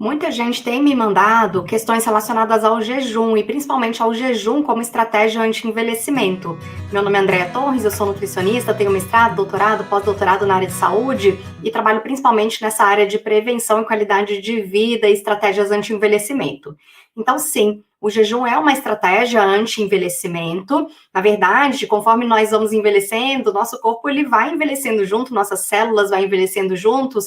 Muita gente tem me mandado questões relacionadas ao jejum e principalmente ao jejum como estratégia anti-envelhecimento. Meu nome é Andréa Torres, eu sou nutricionista, tenho mestrado, doutorado, pós-doutorado na área de saúde e trabalho principalmente nessa área de prevenção e qualidade de vida e estratégias anti-envelhecimento. Então, sim, o jejum é uma estratégia anti-envelhecimento. Na verdade, conforme nós vamos envelhecendo, nosso corpo ele vai envelhecendo junto, nossas células vão envelhecendo junto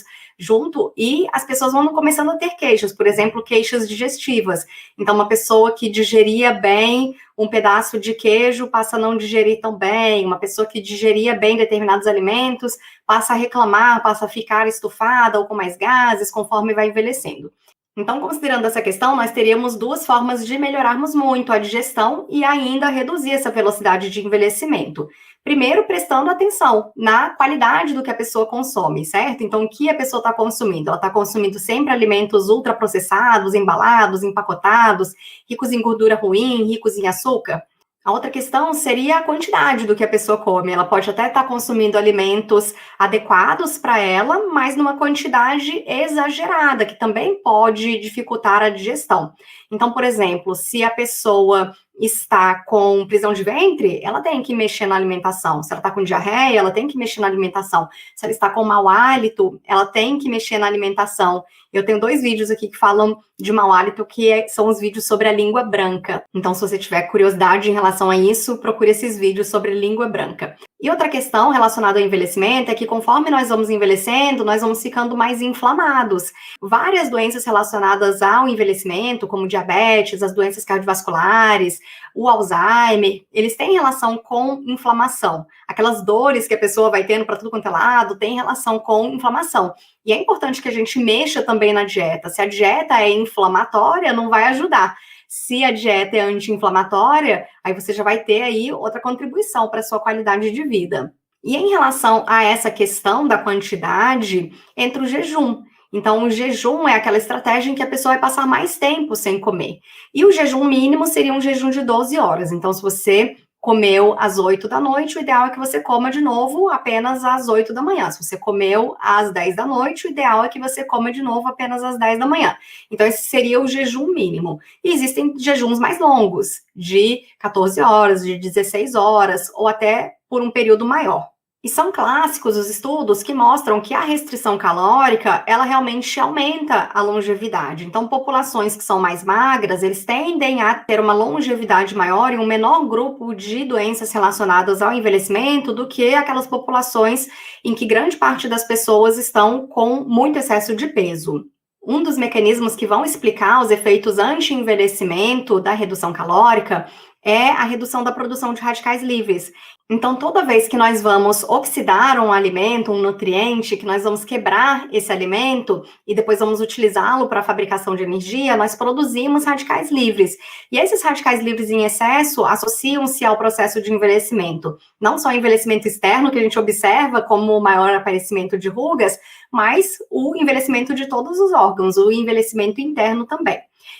e as pessoas vão começando a ter queixas, por exemplo, queixas digestivas. Então, uma pessoa que digeria bem um pedaço de queijo passa a não digerir tão bem, uma pessoa que digeria bem determinados alimentos passa a reclamar, passa a ficar estufada ou com mais gases conforme vai envelhecendo. Então, considerando essa questão, nós teríamos duas formas de melhorarmos muito a digestão e ainda reduzir essa velocidade de envelhecimento. Primeiro, prestando atenção na qualidade do que a pessoa consome, certo? Então, o que a pessoa está consumindo? Ela está consumindo sempre alimentos ultraprocessados, embalados, empacotados, ricos em gordura ruim, ricos em açúcar? A outra questão seria a quantidade do que a pessoa come. Ela pode até estar consumindo alimentos adequados para ela, mas numa quantidade exagerada, que também pode dificultar a digestão. Então, por exemplo, se a pessoa está com prisão de ventre, ela tem que mexer na alimentação. Se ela está com diarreia, ela tem que mexer na alimentação. Se ela está com mau hálito, ela tem que mexer na alimentação. Eu tenho 2 vídeos aqui que falam de mau hálito, são os vídeos sobre a língua branca. Então, se você tiver curiosidade em relação a isso, procure esses vídeos sobre língua branca. E outra questão relacionada ao envelhecimento é que conforme nós vamos envelhecendo, nós vamos ficando mais inflamados. Várias doenças relacionadas ao envelhecimento, como diabetes, as doenças cardiovasculares, o Alzheimer, eles têm relação com inflamação. Aquelas dores que a pessoa vai tendo para tudo quanto é lado, tem relação com inflamação. E é importante que a gente mexa também na dieta. Se a dieta é inflamatória, não vai ajudar. Se a dieta é anti-inflamatória, aí você já vai ter aí outra contribuição para a sua qualidade de vida. E em relação a essa questão da quantidade, entra o jejum. Então, o jejum é aquela estratégia em que a pessoa vai passar mais tempo sem comer. E o jejum mínimo seria um jejum de 12 horas. Então, se você comeu às 8 da noite, o ideal é que você coma de novo apenas às 8 da manhã. Se você comeu às 10 da noite, o ideal é que você coma de novo apenas às 10 da manhã. Então, esse seria o jejum mínimo. E existem jejuns mais longos, de 14 horas, de 16 horas, ou até por um período maior. E são clássicos os estudos que mostram que a restrição calórica, ela realmente aumenta a longevidade. Então, populações que são mais magras, eles tendem a ter uma longevidade maior e um menor grupo de doenças relacionadas ao envelhecimento do que aquelas populações em que grande parte das pessoas estão com muito excesso de peso. Um dos mecanismos que vão explicar os efeitos anti-envelhecimento da redução calórica é a redução da produção de radicais livres. Então, toda vez que nós vamos oxidar um alimento, um nutriente, que nós vamos quebrar esse alimento e depois vamos utilizá-lo para a fabricação de energia, nós produzimos radicais livres. E esses radicais livres em excesso associam-se ao processo de envelhecimento. Não só o envelhecimento externo, que a gente observa como o maior aparecimento de rugas, mas o envelhecimento de todos os órgãos, o envelhecimento interno também.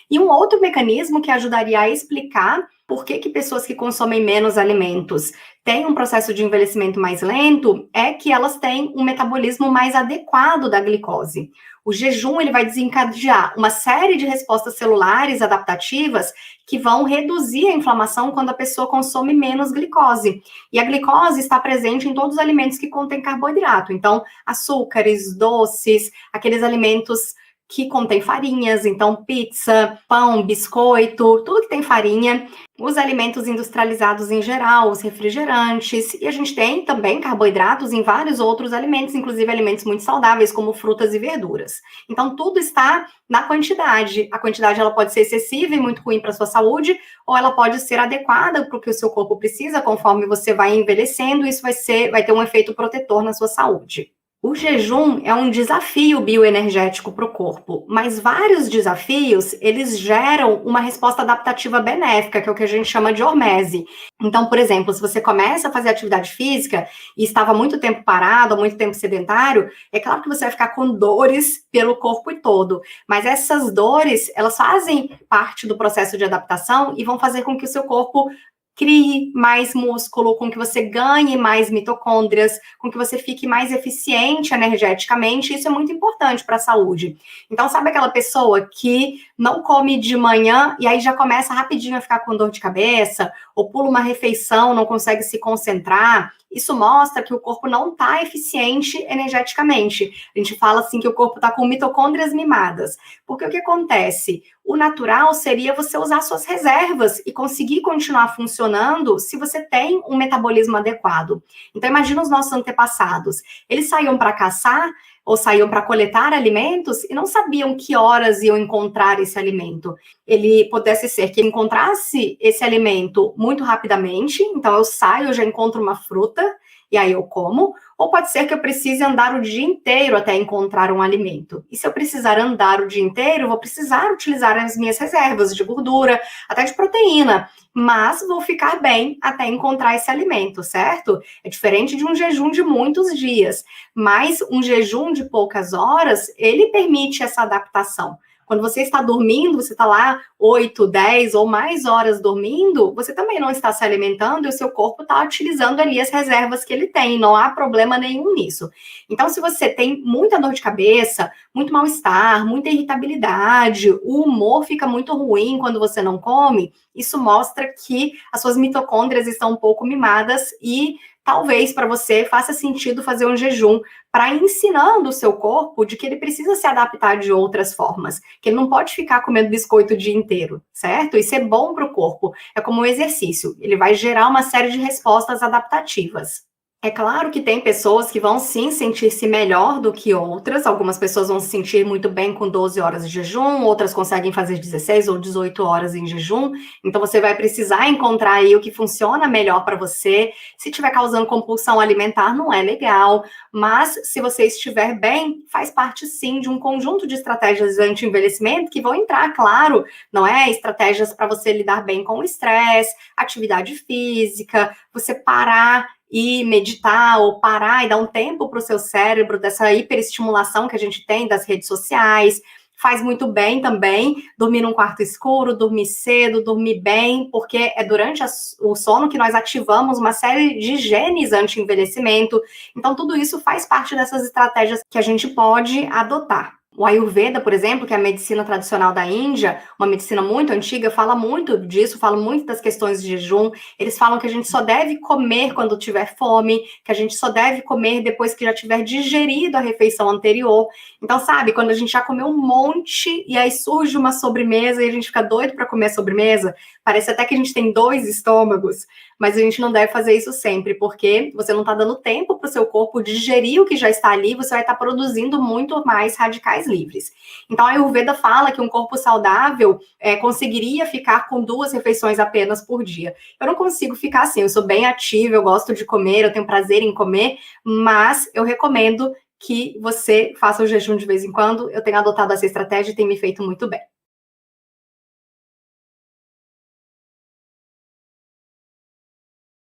E um outro mecanismo que ajudaria a explicar por que pessoas que consomem menos alimentos têm um processo de envelhecimento mais lento é que elas têm um metabolismo mais adequado da glicose. O jejum ele vai desencadear uma série de respostas celulares adaptativas que vão reduzir a inflamação quando a pessoa consome menos glicose. E a glicose está presente em todos os alimentos que contêm carboidrato. Então, açúcares, doces, aqueles alimentos que contém farinhas, então pizza, pão, biscoito, tudo que tem farinha, os alimentos industrializados em geral, os refrigerantes, e a gente tem também carboidratos em vários outros alimentos, inclusive alimentos muito saudáveis, como frutas e verduras. Então, tudo está na quantidade. A quantidade ela pode ser excessiva e muito ruim para a sua saúde, ou ela pode ser adequada para o que o seu corpo precisa, conforme você vai envelhecendo, isso vai ter um efeito protetor na sua saúde. O jejum é um desafio bioenergético para o corpo, mas vários desafios, eles geram uma resposta adaptativa benéfica, que é o que a gente chama de hormese. Então, por exemplo, se você começa a fazer atividade física e estava muito tempo parado, muito tempo sedentário, é claro que você vai ficar com dores pelo corpo todo, mas essas dores, elas fazem parte do processo de adaptação e vão fazer com que o seu corpo crie mais músculo, com que você ganhe mais mitocôndrias, com que você fique mais eficiente energeticamente. Isso é muito importante para a saúde. Então, sabe aquela pessoa que não come de manhã e aí já começa rapidinho a ficar com dor de cabeça, ou pula uma refeição, não consegue se concentrar? Isso mostra que o corpo não está eficiente energeticamente. A gente fala assim que o corpo está com mitocôndrias mimadas. Porque o que acontece? O natural seria você usar suas reservas e conseguir continuar funcionando se você tem um metabolismo adequado. Então, imagina os nossos antepassados. Eles saíam para caçar ou saíam para coletar alimentos e não sabiam que horas iam encontrar esse alimento. Ele pudesse ser que encontrasse esse alimento muito rapidamente, então eu saio, eu já encontro uma fruta, e aí eu como, ou pode ser que eu precise andar o dia inteiro até encontrar um alimento. E se eu precisar andar o dia inteiro, eu vou precisar utilizar as minhas reservas de gordura, até de proteína, mas vou ficar bem até encontrar esse alimento, certo? É diferente de um jejum de muitos dias, mas um jejum de poucas horas, ele permite essa adaptação. Quando você está dormindo, você está lá 8, 10 ou mais horas dormindo, você também não está se alimentando e o seu corpo está utilizando ali as reservas que ele tem, não há problema nenhum nisso. Então, se você tem muita dor de cabeça, muito mal-estar, muita irritabilidade, o humor fica muito ruim quando você não come, isso mostra que as suas mitocôndrias estão um pouco mimadas e talvez para você faça sentido fazer um jejum para ensinando o seu corpo de que ele precisa se adaptar de outras formas, que ele não pode ficar comendo biscoito o dia inteiro, certo? Isso é bom para o corpo, é como um exercício, ele vai gerar uma série de respostas adaptativas. É claro que tem pessoas que vão sim sentir-se melhor do que outras. Algumas pessoas vão se sentir muito bem com 12 horas de jejum, outras conseguem fazer 16 ou 18 horas em jejum. Então você vai precisar encontrar aí o que funciona melhor para você. Se estiver causando compulsão alimentar, não é legal, mas se você estiver bem, faz parte sim de um conjunto de estratégias anti-envelhecimento que vão entrar, claro, não é? Estratégias para você lidar bem com o estresse, atividade física, você parar e meditar ou parar e dar um tempo para o seu cérebro dessa hiperestimulação que a gente tem das redes sociais. Faz muito bem também dormir num quarto escuro, dormir cedo, dormir bem, porque é durante o sono que nós ativamos uma série de genes anti-envelhecimento. Então, tudo isso faz parte dessas estratégias que a gente pode adotar. O Ayurveda, por exemplo, que é a medicina tradicional da Índia, uma medicina muito antiga, fala muito disso, fala muito das questões de jejum. Eles falam que a gente só deve comer quando tiver fome, que a gente só deve comer depois que já tiver digerido a refeição anterior. Então, sabe, quando a gente já comeu um monte e aí surge uma sobremesa e a gente fica doido para comer a sobremesa, parece até que a gente tem 2 estômagos, mas a gente não deve fazer isso sempre, porque você não está dando tempo para o seu corpo digerir o que já está ali, você vai estar produzindo muito mais radicais livres. Então, a Ayurveda fala que um corpo saudável conseguiria ficar com 2 refeições apenas por dia. Eu não consigo ficar assim, eu sou bem ativa, eu gosto de comer, eu tenho prazer em comer, mas eu recomendo que você faça o jejum de vez em quando. Eu tenho adotado essa estratégia e tem me feito muito bem.